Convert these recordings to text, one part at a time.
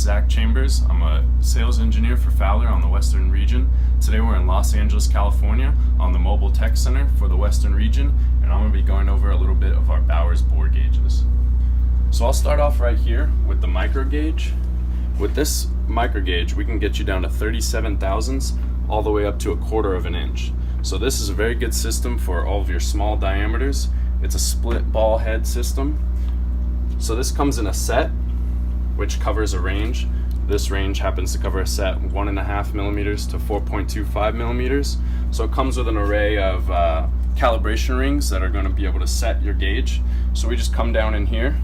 Zach Chambers. I'm a sales engineer for Fowler on the Western region. Today we're in Los Angeles, California on the Mobile Tech Center for the Western region, and I'm going to be going over a little bit of our Bowers bore gauges. So I'll start off right here with the micro gauge. With this micro gauge, we can get you down to 37 thousandths all the way up to 1/4 of an inch. So this is a very good system for all of your small diameters. It's a split ball head system. So this comes in a set, which covers a range. This range happens to cover a set 1.5 millimeters to 4.25 millimeters. So it comes with an array of calibration rings that are going to be able to set your gauge. So we just come down in here,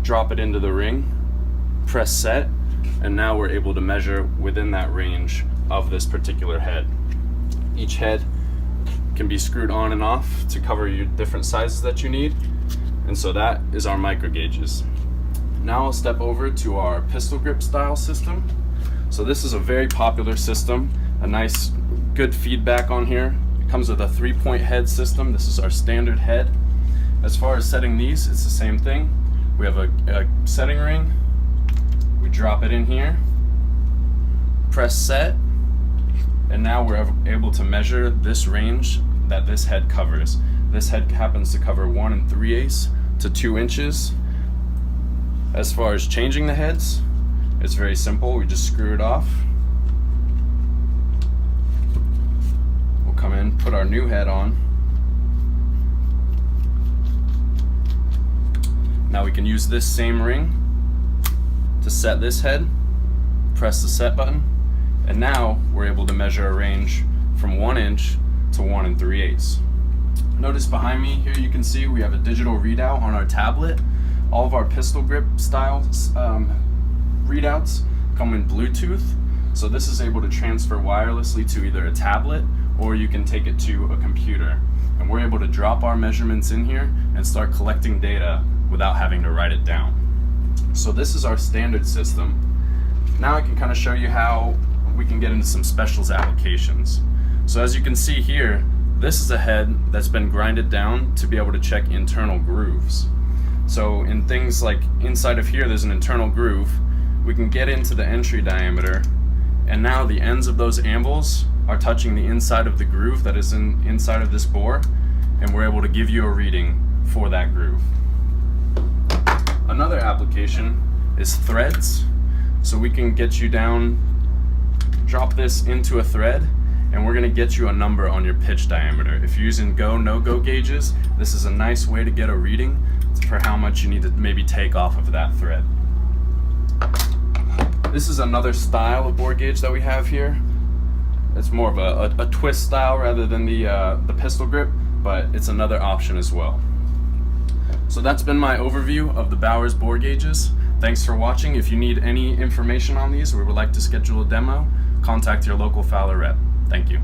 drop it into the ring, press set, and now we're able to measure within that range of this particular head. Each head can be screwed on and off to cover your different sizes that you need. And so that is our micro gauges. Now I'll step over to our pistol grip style system. So this is a very popular system, a nice good feedback on here. It comes with a 3-point head system. This is our standard head. As far as setting these, it's the same thing. We have a setting ring. We drop it in here, press set, and now we're able to measure this range that this head covers. This head happens to cover 1 3/8 to 2 inches. As far as changing the heads, it's very simple. We just screw it off. We'll come in, put our new head on. Now we can use this same ring to set this head, press the set button, and now we're able to measure a range from 1 inch to 1 3/8. Notice behind me here you can see we have a digital readout on our tablet. All of our pistol grip style readouts come in Bluetooth, so this is able to transfer wirelessly to either a tablet or you can take it to a computer. And we're able to drop our measurements in here and start collecting data without having to write it down. So this is our standard system. Now I can kind of show you how we can get into some specials applications. So as you can see here, this is a head that's been grinded down to be able to check internal grooves. So in things like inside of here, there's an internal groove. We can get into the entry diameter, and now the ends of those anvils are touching the inside of the groove that is inside of this bore, and we're able to give you a reading for that groove. Another application is threads. So we can get you down, drop this into a thread, and we're going to get you a number on your pitch diameter. If you're using go, no-go gauges, this is a nice way to get a reading for how much you need to maybe take off of that thread. This is another style of bore gauge that we have here. It's more of a twist style rather than the pistol grip, but it's another option as well. So that's been my overview of the Bowers bore gauges. Thanks for watching. If you need any information on these or would like to schedule a demo, contact your local Fowler rep. Thank you.